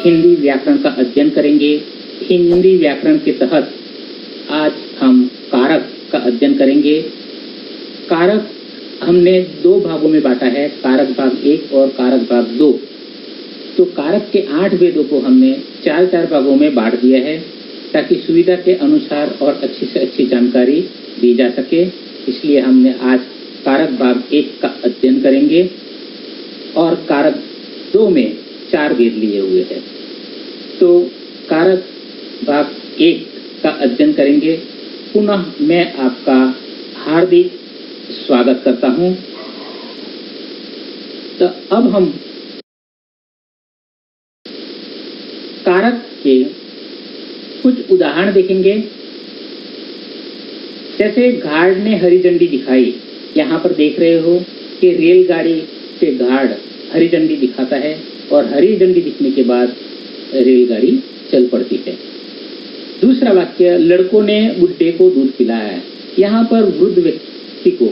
हिंदी व्याकरण का अध्ययन करेंगे। हिंदी व्याकरण के तहत आज हम कारक का अध्ययन करेंगे। कारक हमने दो भागों में बांटा है, कारक भाग 1 और कारक भाग 2। तो कारक के 8 वेदों को हमने 4-4 भागों में बांट दिया है ताकि सुविधा के अनुसार और अच्छी से अच्छी जानकारी दी जा सके। इसलिए हमने आज कारक भाग 1 का अध्ययन करेंगे और कारक 2 में 4 वेद लिए हुए हैं। तो कारक भाग 1 का अध्ययन करेंगे। पुनः मैं आपका हार्दिक स्वागत करता हूं। तो अब हम कारक के कुछ उदाहरण देखेंगे। जैसे घाड़ ने हरी झंडी दिखाई, यहाँ पर देख रहे हो कि रेलगाड़ी से घाड़ हरी झंडी दिखाता है और हरी झंडी दिखने के बाद रेलगाड़ी चल पड़ती है। दूसरा वाक्य, लड़कों ने बुड्ढे को दूध पिलाया। यहाँ पर वृद्ध व्यक्ति को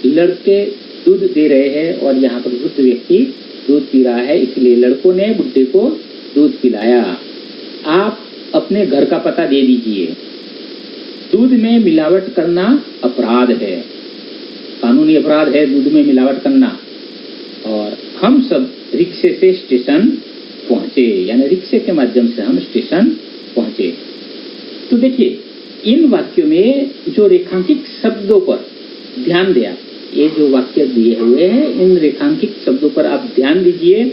लड़के दूध दे रहे हैं और यहाँ पर वृद्ध व्यक्ति दूध पी रहा है, इसलिए लड़कों ने बुड्ढे को दूध पिलाया। आप अपने घर का पता दे दीजिए। दूध में मिलावट करना अपराध है, कानूनी अपराध है दूध में मिलावट करना। और हम सब रिक्शे से स्टेशन पहुंचे, यानी रिक्शे के माध्यम से हम स्टेशन पहुंचे। तो देखिए, इन वाक्यों में जो रेखांकित शब्दों पर ध्यान दिया, ये जो वाक्य दिए हुए हैं इन रेखांकित शब्दों पर आप ध्यान दीजिए।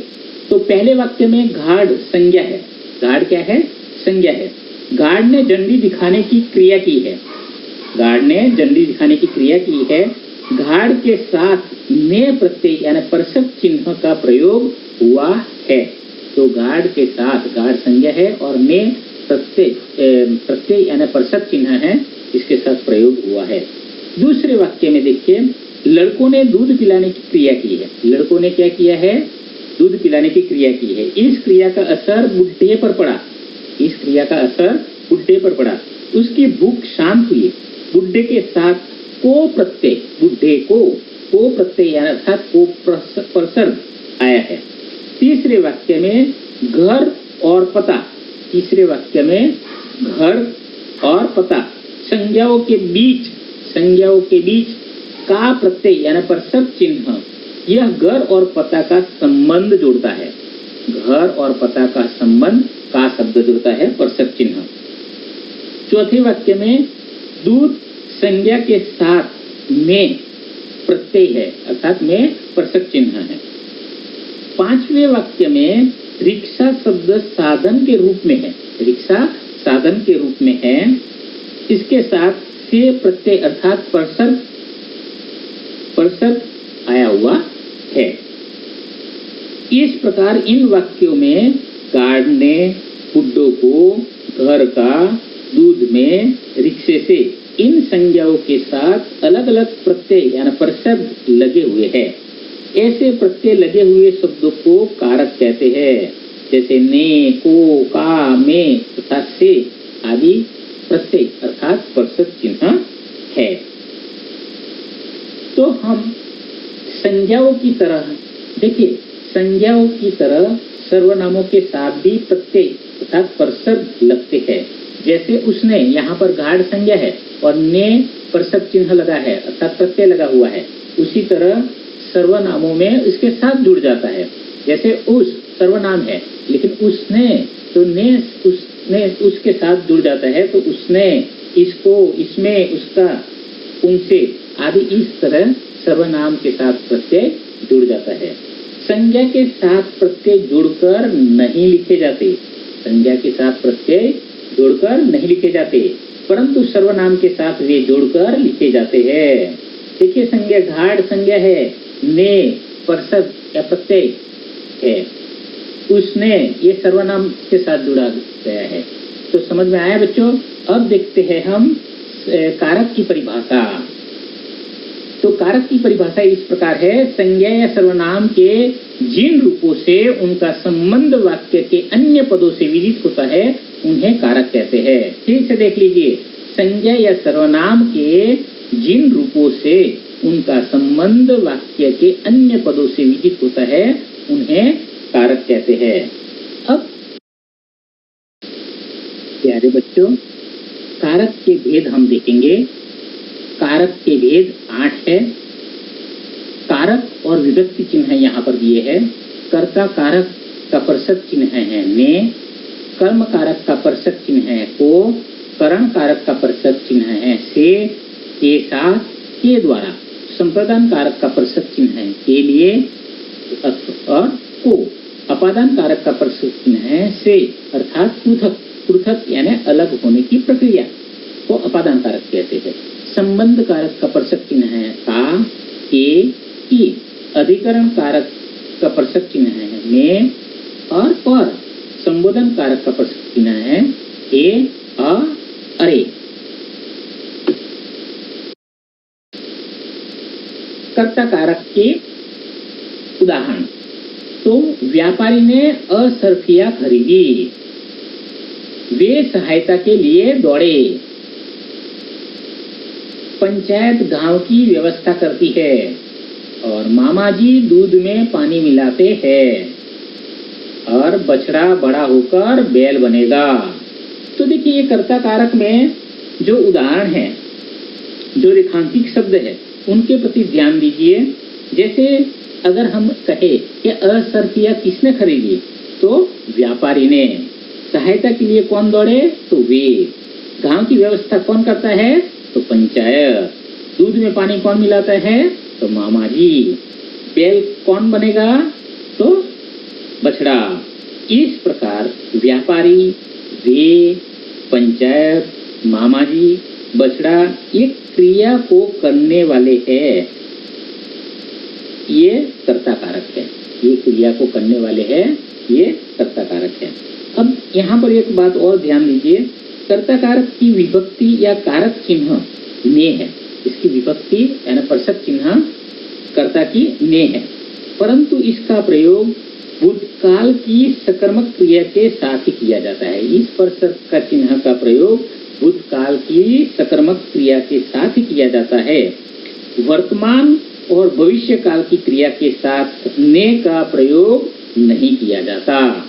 तो पहले वाक्य में घाड़ संज्ञा है। घाड़ क्या है? संज्ञा है। घाड़ ने झंडी दिखाने की क्रिया की है। घाड़ ने झंडी दिखाने की क्रिया की है। घाड़ के साथ में प्रत्यय यानी परसक चिन्ह का प्रयोग हुआ है। तो घाड़ के साथ घाड़ संज्ञा है और में प्रत्यय यानी परसक चिन्ह है, इसके साथ प्रयोग हुआ है। दूसरे वाक्य में देखिए, लड़कों ने दूध पिलाने की क्रिया की है। लड़कों ने क्या किया है? दूध पिलाने की क्रिया की है। इस क्रिया का असर बुड्ढे पर पड़ा। इस क्रिया का असर बुड्ढे पर पड़ा। उसकी भूख शांत हुई। बुड्ढे के साथ को प्रत्यय, बुड्ढे को प्रत्यय अर्थात को प्रसर्ग आया है। तीसरे वाक्य में घर और पता। तीसरे वाक्य में घर और पता संज्ञाओं के बीच का प्रत्यय यानी परसक चिन्ह, यह घर और पता का संबंध जोड़ता है। घर और पता का संबंध का शब्द जोड़ता है परसक चिन्ह। चौथे वाक्य में दूध संज्ञा के साथ में प्रत्यय है, अर्थात में परसक चिन्ह है। पांचवें वाक्य में रिक्शा शब्द साधन के रूप में है। रिक्शा साधन के रूप में है, इसके साथ से प्रत्यय अर्थात परसक आया हुआ है। इस प्रकार इन वाक्यों में गार्ड ने बुड्ढों को घर का, दूध में, रिक्शे से, इन संज्ञाओं के साथ अलग अलग प्रत्यय यानी परसक लगे हुए हैं। ऐसे प्रत्यय लगे हुए शब्दों को कारक कहते हैं। जैसे ने, को, का, में तथा से आदि प्रत्यय अर्थात परसक चिन्ह है। तो हम संज्ञाओं की तरह देखिए, संज्ञाओं की तरह सर्वनामों के साथ भी प्रत्यय अर्थात परसक लगते हैं। जैसे उसने, यहाँ पर घाड़ संज्ञा है और ने परसक चिन्ह लगा है अर्थात प्रत्यय लगा हुआ है। उसी तरह सर्वनामों में इसके साथ जुड़ जाता है। जैसे उस सर्वनाम है लेकिन उसने, तो ने उसने उसके साथ जुड़ जाता है। तो उसने, इसको, इसमें, उसका, उनसे आदि इस तरह सर्वनाम के साथ प्रत्यय जुड़ जाता है। संज्ञा के साथ प्रत्यय जुड़कर नहीं लिखे जाते। संज्ञा के साथ प्रत्यय जोड़कर नहीं लिखे जाते, परंतु सर्वनाम के साथ वे जोड़कर लिखे जाते हैं। देखिए, संज्ञा घाड़ संज्ञा है, ने परसक या प्रत्यय है, उसने ये सर्वनाम के साथ जुड़ा गया है। तो समझ में आया बच्चों? अब देखते हैं हम कारक की परिभाषा। तो कारक की परिभाषा इस प्रकार है, संज्ञा या सर्वनाम के जिन रूपों से उनका संबंध वाक्य के अन्य पदों से विदित होता है उन्हें कारक कहते हैं। ठीक से देख लीजिए, संज्ञा या सर्वनाम के जिन रूपों से उनका संबंध वाक्य के अन्य पदों से विदित होता है उन्हें कारक कहते हैं। अब प्यारे बच्चों, कारक के भेद हम देखेंगे। कारक के भेद 8 है। कारक और विभक्ति चिन्ह यहाँ पर दिए हैं। कर्ता कारक का परसक चिन्ह है ने, कर्म कारक का परसक चिन्ह है को, करण कारक का परसक चिन्ह है से, के साथ, के द्वारा, संप्रदान कारक का परसक चिन्ह है के लिए और को, अपादान कारक का परसक चिन्ह है से, अर्थात पृथक पृथक यानी अलग होने की प्रक्रिया को अपादान कारक कहते हैं। संबंध कारक का परसक चिन्ह है का, के, की, अधिकरण कारक का परसक चिन्ह है में और पर, संबोधन कारक का परसक चिन्ह है ए, अ, अरे। कर्ता कारक के उदाहरण, तो व्यापारी ने असरफिया खरीदी, वे सहायता के लिए दौड़े, पंचायत गांव की व्यवस्था करती है और मामा जी दूध में पानी मिलाते हैं और बछड़ा बड़ा होकर बैल बनेगा। तो देखिए, ये कर्ता कारक में जो उदाहरण है, जो रेखांकित शब्द है, उनके प्रति ध्यान दीजिए। जैसे अगर हम कहे कि असरफिया किसने खरीदी, तो व्यापारी ने। सहायता के लिए कौन दौड़े, तो वे। गांव की व्यवस्था कौन करता है, तो पंचायत। दूध में पानी कौन मिलाता है, तो मामा जी। बैल कौन बनेगा, तो बछड़ा। इस प्रकार व्यापारी, वे, पंचायत, मामा जी, बछड़ा ये क्रिया को करने वाले हैं। ये कर्ता कारक है, ये क्रिया को करने वाले हैं, ये कर्ता कारक है। अब यहाँ पर एक बात और ध्यान दीजिए, कर्ता कारक की विभक्ति या कारक चिन्ह ने है। इसकी विभक्ति यानी परसक चिन्ह कर्ता की ने है, परंतु इसका प्रयोग भूतकाल की सकर्मक क्रिया के साथ ही किया जाता है। इस परसक का चिन्ह का प्रयोग भूतकाल की सकर्मक क्रिया के साथ ही किया जाता है। वर्तमान और भविष्य काल की क्रिया के साथ ने का प्रयोग नहीं किया जाता।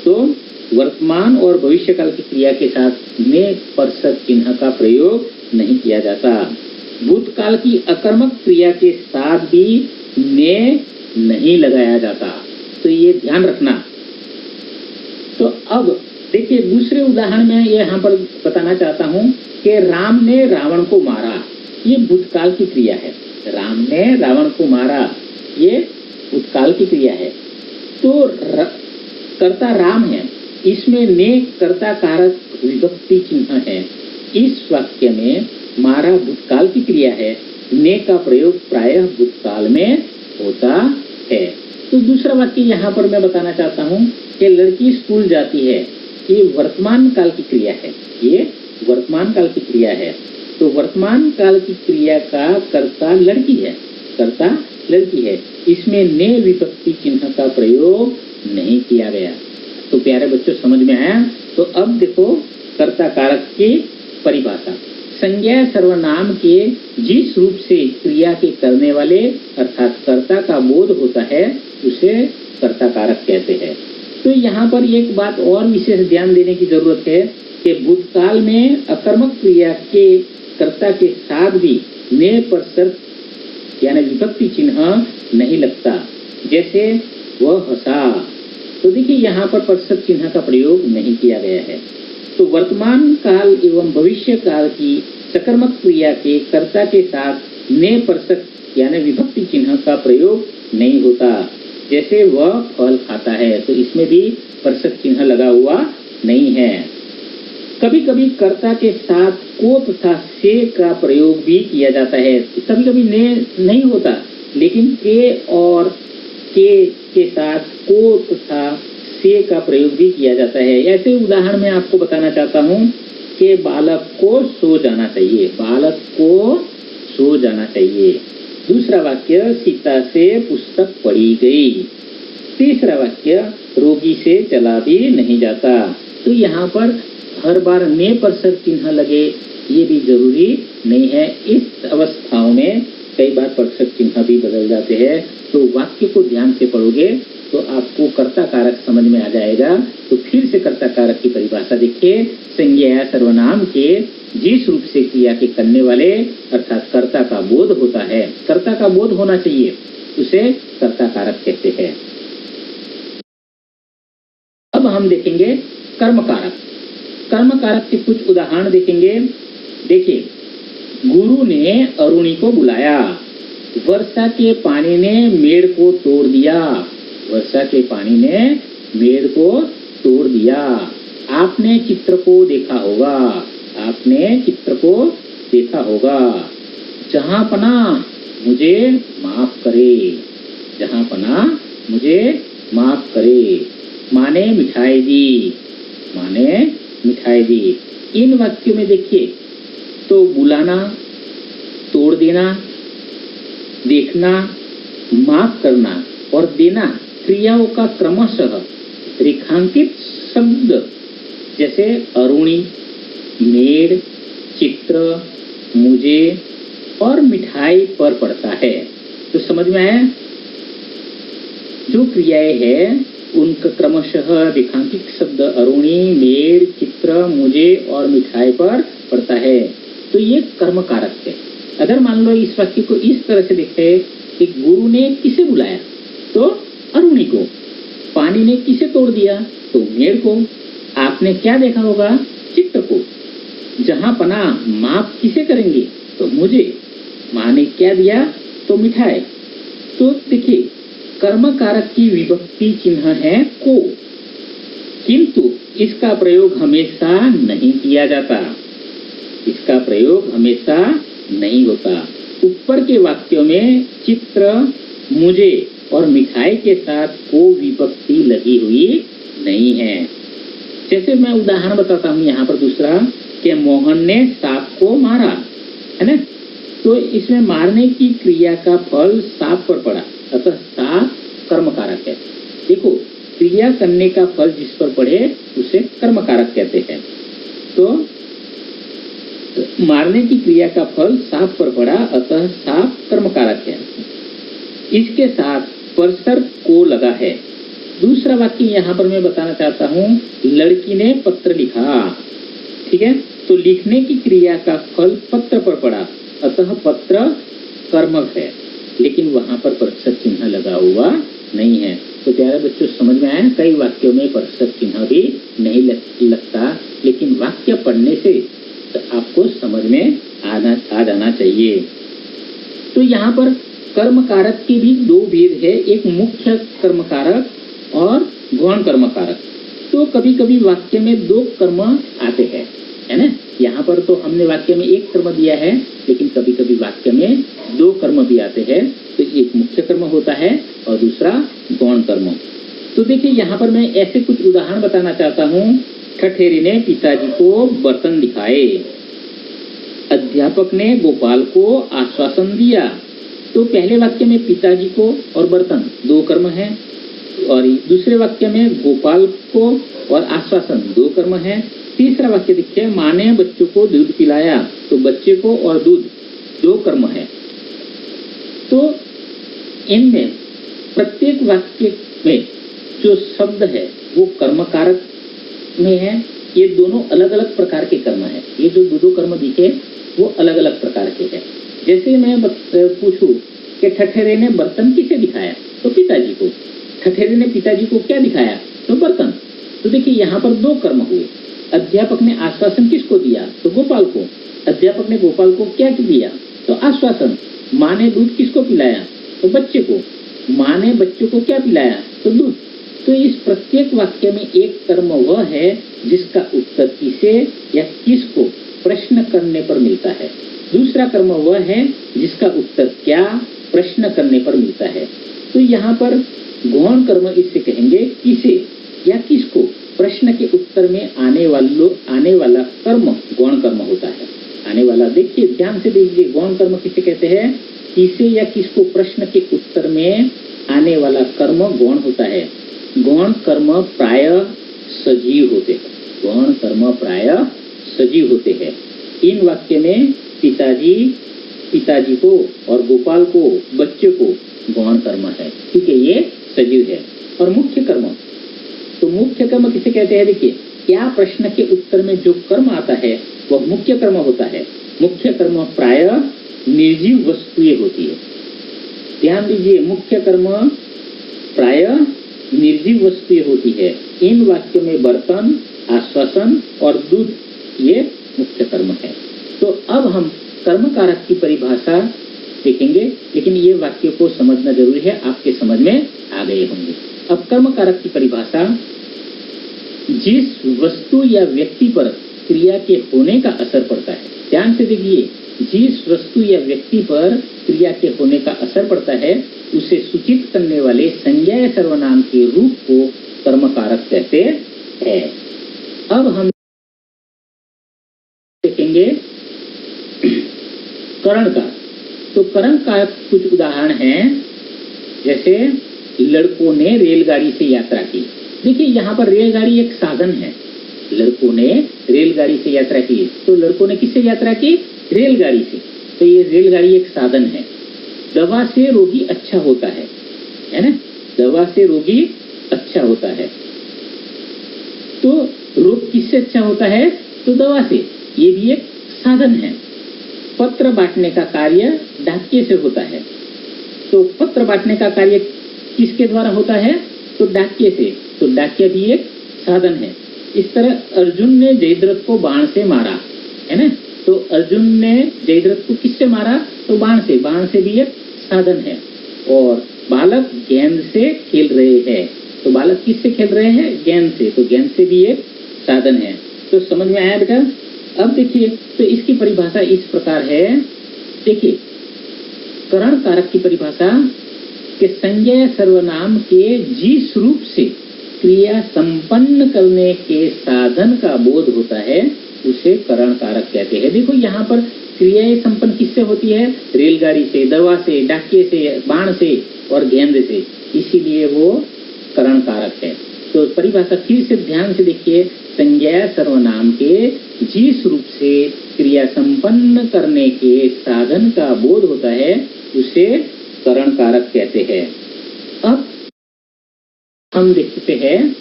तो वर्तमान और भविष्य काल की क्रिया के साथ ने परसक चिन्ह का प्रयोग नहीं किया जाता। भूतकाल की अकर्मक क्रिया के साथ भी ने नहीं लगाया जाता, तो ये ध्यान रखना। तो अब देखिए, दूसरे उदाहरण में यहाँ पर बताना चाहता हूँ कि राम ने रावण को मारा, ये भूतकाल की क्रिया है। राम ने रावण को मारा, ये भूतकाल की क्रिया है। तो कर्ता राम है, इसमें ने कर्ता कारक विभक्ति चिन्ह है। इस वाक्य में मारा भूतकाल की क्रिया है, ने का प्रयोग प्रायः भूतकाल में होता है। तो दूसरा वाक्य यहाँ पर मैं बताना चाहता हूँ कि लड़की स्कूल जाती है, ये वर्तमान काल की क्रिया है। ये वर्तमान काल की क्रिया है। तो वर्तमान काल की क्रिया का कर्ता लड़की है, कर्ता लड़की है। इसमें ने विभक्ति चिन्ह का प्रयोग नहीं किया गया। तो प्यारे बच्चों, समझ में आया? तो अब देखो कर्ता कारक की परिभाषा। संज्ञा सर्वनाम के जिस रूप से क्रिया के करने वाले अर्थात कर्ता का बोध होता है, उसे कर्ता कारक कहते हैं। तो यहाँ पर एक बात और विशेष ध्यान देने की जरूरत है कि भूतकाल में अकर्मक क्रिया के कर्ता के साथ भी ने परसक यानी विभक्ति चिन्ह नहीं लगता। जैसे वह हंसा, तो देखिए यहाँ पर परसक चिन्ह का प्रयोग नहीं किया गया है। तो वर्तमान काल एवं भविष्य काल की सकर्मक क्रिया के कर्ता के साथ ने परसक यानी विभक्ति चिन्ह का प्रयोग नहीं होता। जैसे वह फल खाता है, तो इसमें भी परसक चिन्ह लगा हुआ नहीं है। कभी कभी कर्ता के साथ को तथा से का प्रयोग भी किया जाता है। कभी कभी ने नहीं होता, लेकिन के और के साथ को तथा से का प्रयोग भी किया जाता है। ऐसे उदाहरण में आपको बताना चाहता हूँ कि बालक को सो जाना चाहिए, बालक को सो जाना चाहिए। दूसरा वाक्य, सीता से पुस्तक पढ़ी गई। तीसरा वाक्य, रोगी से चला भी नहीं जाता। तो यहाँ पर हर बार ने परसक चिन्ह लगे ये भी जरूरी नहीं है। इस अवस्थाओं में कई बार परसक चिन्ह भी बदल जाते हैं। तो वाक्य को ध्यान से पढ़ोगे तो आपको कर्ता कारक समझ में आ जाएगा। तो फिर से कर्ता कारक की परिभाषा देखिए। संज्ञा सर्वनाम के जिस रूप से क्रिया के करने वाले अर्थात कर्ता का बोध होता है, कर्ता का बोध होना चाहिए, उसे कर्ता कारक कहते हैं। अब हम देखेंगे कर्म कारक। कर्म कारक के कुछ उदाहरण देखेंगे। देखिए, गुरु ने अरुणी को बुलाया, वर्षा के पानी ने मेड़ को तोड़ दिया, वर्षा के पानी ने मेड़ को तोड़ दिया। आपने चित्र को देखा होगा, आपने चित्र को देखा होगा। जहां पना मुझे माफ करे, जहां पना मुझे माफ करे। माने मिठाई दी, माने मिठाई दी। इन वाक्यों में देखिए तो बुलाना, तोड़ देना, देखना, माफ करना और देना क्रियाओं का क्रमशः रेखांकित शब्द जैसे अरुणी, मेड़, चित्र, मुझे और मिठाई पर पड़ता है। तो समझ में आया? जो क्रियाएं हैं उनका क्रमशः रेखांकित शब्द अरुणी, मेड़, चित्र, मुझे और मिठाई पर पड़ता है, तो ये कर्म कारक है। अगर मान लो इस वाक्य को इस तरह से देखे कि गुरु ने किसे बुलाया, तो अरुणी को। पानी ने किसे तोड़ दिया, तो मेड़ को। आपने क्या देखा होगा, चित्र को। जहां पना माफ किसे करेंगे, तो मुझे। माँ ने क्या दिया, तो मिठाई। तो देखिए, कर्म कारक की विभक्ति चिन्ह है को, किंतु इसका प्रयोग हमेशा नहीं किया जाता, इसका प्रयोग हमेशा नहीं होता। ऊपर के वाक्यों में चित्र, मुझे और मिठाई के साथ को विभक्ति लगी हुई नहीं है। जैसे मैं उदाहरण बताता हूँ यहाँ पर दूसरा, कि मोहन ने सांप को मारा, है ना। तो इसमें मारने की क्रिया का फल सांप पर पड़ा, अतः सांप कर्म कारक है। देखो, क्रिया करने का फल जिस पर पड़े उसे कर्म कारक कहते हैं। तो मारने की क्रिया का फल सांप पर पड़ा, अतः सांप कर्म कारक है। इसके साथ परसर को लगा है। दूसरा वाक्य यहाँ पर मैं बताना चाहता हूँ, लड़की ने पत्र लिखा, ठीक है। तो लिखने की क्रिया का फल पत्र पर पड़ा, अतः पत्र कर्मक है, लेकिन वहां पर परसर चिन्ह लगा हुआ नहीं है। तो प्यारे बच्चों, समझ में आया? कई वाक्यों में परसर चिन्ह भी नहीं लगता, लेकिन वाक्य पढ़ने से तो आपको समझ में आ जाना चाहिए। तो यहाँ पर कर्म कारक के भी दो भेद है, एक मुख्य कर्म कारक और गौण कर्म कारक। तो कभी कभी वाक्य में दो कर्म आते हैं, है ना। यहाँ पर तो हमने वाक्य में एक कर्म दिया है, लेकिन कभी कभी वाक्य में दो कर्म भी आते हैं। तो एक मुख्य कर्म होता है और दूसरा गौण कर्म। तो देखिए, यहाँ पर मैं ऐसे कुछ उदाहरण बताना चाहता हूँ। ठठेरी ने पिताजी को बर्तन दिखाए, अध्यापक ने गोपाल को आश्वासन दिया। तो पहले वाक्य में पिताजी को और बर्तन दो कर्म है, और दूसरे वाक्य में गोपाल को और आश्वासन दो कर्म है। तीसरा वाक्य देखिए, माँ ने बच्चों को दूध पिलाया, तो बच्चे को और दूध दो कर्म है। तो इनमें प्रत्येक वाक्य में जो शब्द है वो कर्म कारक में है। ये दोनों अलग अलग प्रकार के कर्म है। ये जो दो कर्म दिखे वो अलग अलग प्रकार के हैं। जैसे मैं पूछूं कि ठठेरे ने बर्तन किसे दिखाया, तो पिताजी को। ठठेरे ने पिताजी को क्या दिखाया, तो बर्तन। तो देखिए, यहाँ पर दो कर्म हुए। अध्यापक ने आश्वासन किसको दिया, तो गोपाल को। अध्यापक ने गोपाल को क्या दिया, तो आश्वासन। माँ ने दूध किसको पिलाया, तो बच्चे को। माँ ने बच्चों को क्या पिलाया, तो दूध। तो इस प्रत्येक वाक्य में एक कर्म वह है जिसका उत्तर किसे या किसको प्रश्न करने पर मिलता है। दूसरा कर्म वह है जिसका उत्तर क्या प्रश्न करने पर मिलता है। तो यहाँ पर गौण कर्म इससे कहेंगे किसे या किसको प्रश्न के उत्तर में आने वाला कर्म गौण कर्म होता है। आने वाला, देखिए ध्यान से देखिए, गौण कर्म किसे कहते हैं, किसे या किसको प्रश्न के उत्तर में आने वाला कर्म गौण होता है। गौण कर्म प्राय सजीव होते हैं, गौण कर्म प्राय सजीव होते हैं। इन वाक्य में पिताजी को और गोपाल को, बच्चे को गौण कर्म है, क्योंकि ये सजीव है। और मुख्य कर्म, तो मुख्य कर्म किसे कहते हैं? देखिए, क्या प्रश्न के उत्तर में जो कर्म आता है वह मुख्य कर्म होता है। मुख्य कर्म प्राय निर्जीव वस्तुएं होती है। ध्यान दीजिए, मुख्य कर्म प्राय निर्जीव वस्तुएं होती है। इन वाक्यों में बर्तन, आश्वासन और दूध ये मुख्य कर्म है। तो अब हम कर्म कारक की परिभाषा देखेंगे, लेकिन ये वाक्य को समझना जरूरी है, आपके समझ में आ गए होंगे। अब कर्म कारक की परिभाषा, जिस वस्तु या व्यक्ति पर क्रिया के होने का असर पड़ता है। ध्यान से देखिए, जिस वस्तु या व्यक्ति पर क्रिया के होने का असर पड़ता है उसे सूचित करने वाले संज्ञा सर्वनाम के रूप को कर्म कारक कहते हैं। अब हम देखेंगे करण कारक। तो करण कारक कुछ उदाहरण हैं, जैसे लड़कों ने रेलगाड़ी से यात्रा की। देखिए, यहाँ पर रेलगाड़ी एक साधन है। लड़कों ने रेलगाड़ी से यात्रा की, तो लड़कों ने किससे यात्रा की? रेलगाड़ी से। तो ये रेलगाड़ी एक साधन है। दवा से रोगी अच्छा होता है ना? दवा से रोगी अच्छा होता है। तो रोग किससे अच्छा होता है? तो दवा से। ये भी एक साधन है। पत्र बांटने का कार्य डाकिये से होता है। तो पत्र बांटने का कार्य किसके द्वारा होता है? तो डाकिये से। तो डाकिया भी एक साधन है। इस तरह अर्जुन ने जयद्रथ को बाण से मारा, है ना? तो अर्जुन ने जयद्रथ को किससे मारा? तो बाण से। बाण से भी एक साधन है। और बालक गेंद से खेल रहे हैं, तो बालक किससे खेल रहे हैं? गेंद से। तो गेंद से भी एक साधन है। तो समझ में आया बेटा? अब देखिए, तो इसकी परिभाषा इस प्रकार है। देखिए, करण कारक की परिभाषा के संज्ञा सर्वनाम के जिस रूप से क्रिया संपन्न करने के साधन का बोध होता है उसे करण कारक कहते हैं। देखो, यहाँ पर क्रियाएं संपन्न किससे होती है? रेलगाड़ी से, दवा से, डाकिये से, बाण से और गेंद से, इसीलिए वो करण कारक है। तो परिभाषा फिर से ध्यान से देखिए, संज्ञा सर्वनाम के जिस रूप से क्रिया संपन्न करने के साधन का बोध होता है उसे करण कारक कहते हैं। अब हम देखते हैं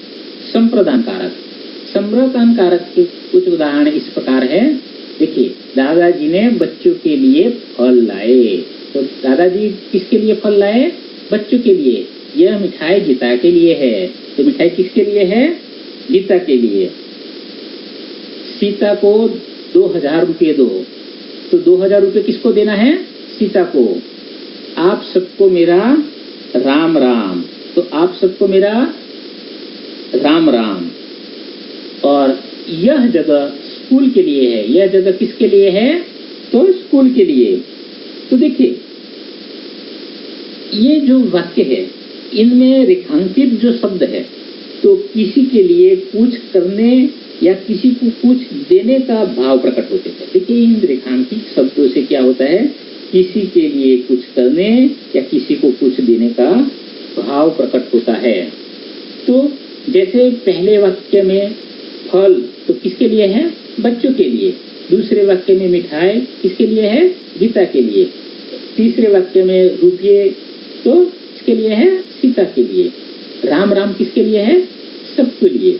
संप्रदान कारक। संप्रदान कारक के कुछ उदाहरण इस प्रकार है। देखिए, दादाजी ने बच्चों के लिए फल लाए। तो दादाजी किसके लिए फल लाए? बच्चों के लिए। यह मिठाई गीता के लिए है। तो मिठाई किसके लिए है? गीता के लिए। सीता को 2000 रुपये दो। तो 2000 रुपये किसको देना है? सीता को। आप सबको मेरा राम राम। तो आप सबको मेरा राम राम। और यह जगह स्कूल के लिए है। यह जगह किसके लिए है? तो स्कूल के लिए। तो देखिए, ये जो वाक्य है इनमें रेखांकित जो शब्द है, तो किसी के लिए कुछ करने या किसी को कुछ देने का भाव प्रकट होते हैं। देखिए, इन रेखांकित शब्दों से क्या होता है? किसी के लिए कुछ करने या किसी को कुछ देने का भाव प्रकट होता है। तो जैसे पहले वाक्य में फल तो किसके लिए है? बच्चों के लिए। दूसरे वाक्य में मिठाई किसके लिए है? गीता के लिए। तीसरे वाक्य में रुपये तो किसके लिए है? सीता के लिए। राम राम किसके लिए है? सबके लिए।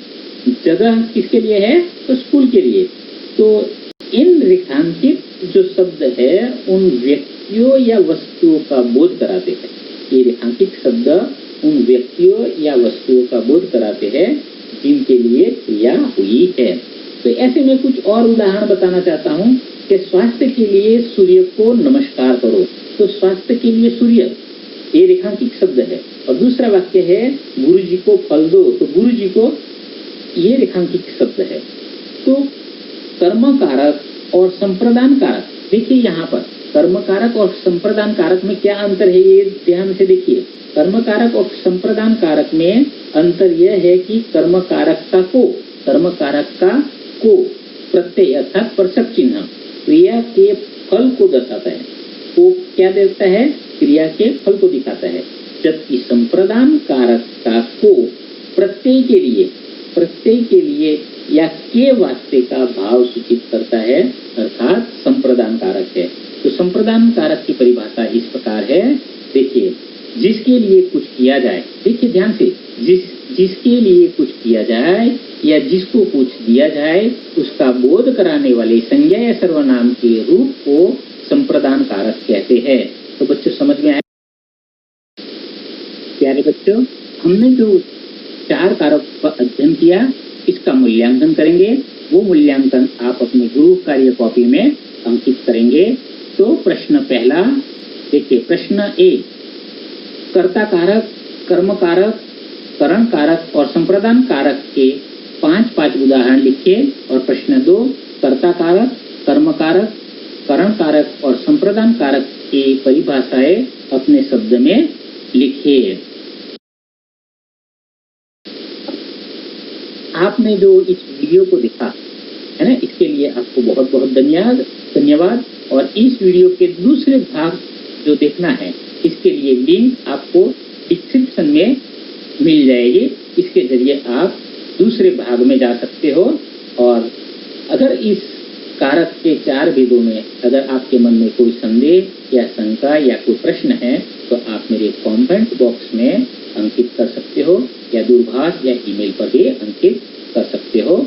जगह किसके लिए है? तो स्कूल के लिए। तो इन रेखांकित जो शब्द है उन व्यक्तियों या वस्तुओं का बोध कराते हैं। ये रेखांकित शब्द उन व्यक्तियों या वस्तुओं का बोध कराते हैं जिनके लिए क्रिया हुई है। तो ऐसे में कुछ और उदाहरण बताना चाहता हूँ कि स्वास्थ्य के लिए सूर्य को नमस्कार करो। तो स्वास्थ्य के लिए सूर्य ये रेखांकित शब्द है। और दूसरा वाक्य है गुरु जी को फल दो। तो गुरु जी को ये रेखांकित शब्द है। तो कर्म कारक और संप्रदान कारक, देखिए यहाँ पर कर्म कारक और संप्रदान कारक में क्या अंतर है ये ध्यान से देखिए। कर्म कारक और संप्रदान कारक में अंतर यह है कि कर्म कारक का को प्रत्यय अर्थात स्पर्शक चिन्ह क्रिया के फल को दर्शाता है। को क्या देता है? क्रिया के फल को दिखाता है। जबकि संप्रदान कारक का को प्रत्यय के लिए या के वास्ते का भाव सूचित करता है, अर्थात संप्रदान कारक है। तो संप्रदान कारक की परिभाषा इस प्रकार है। देखिए, जिसके लिए कुछ किया जाए। देखिए ध्यान से, जिसके लिए कुछ किया जाए या जिसको कुछ दिया जाए उसका बोध कराने वाले संज्ञा या सर्वनाम के रूप को संप्रदान कारक कहते हैं। तो बच्चों समझ में आया? प्यारे बच्चों, हमने जो 4 कारक का अध्ययन किया इसका मूल्यांकन करेंगे। वो मूल्यांकन आप अपने गुरु कार्य कॉपी में अंकित करेंगे। तो प्रश्न पहला देखिए, प्रश्न ए, कर्ता कारक, कर्म कारक, करण कारक और संप्रदान कारक के 5 उदाहरण लिखिए। और प्रश्न 2, कर्ता कारक, कर्म कारक, करण कारक और संप्रदान कारक की परिभाषाएं अपने शब्द में लिखिए। आपने जो इस वीडियो को देखा है ना, इसके लिए आपको बहुत बहुत धन्यवाद। और इस वीडियो के दूसरे भाग जो देखना है इसके लिए लिंक आपको डिस्क्रिप्शन में मिल जाएगी। इसके जरिए आप दूसरे भाग में जा सकते हो। और अगर इस कारक के 4 भेदों में अगर आपके मन में कोई संदेह या शंका या कोई प्रश्न है तो आप मेरे कमेंट बॉक्स में अंकित कर सकते हो या दूरभाष या ईमेल पर भी अंकित कर सकते हो।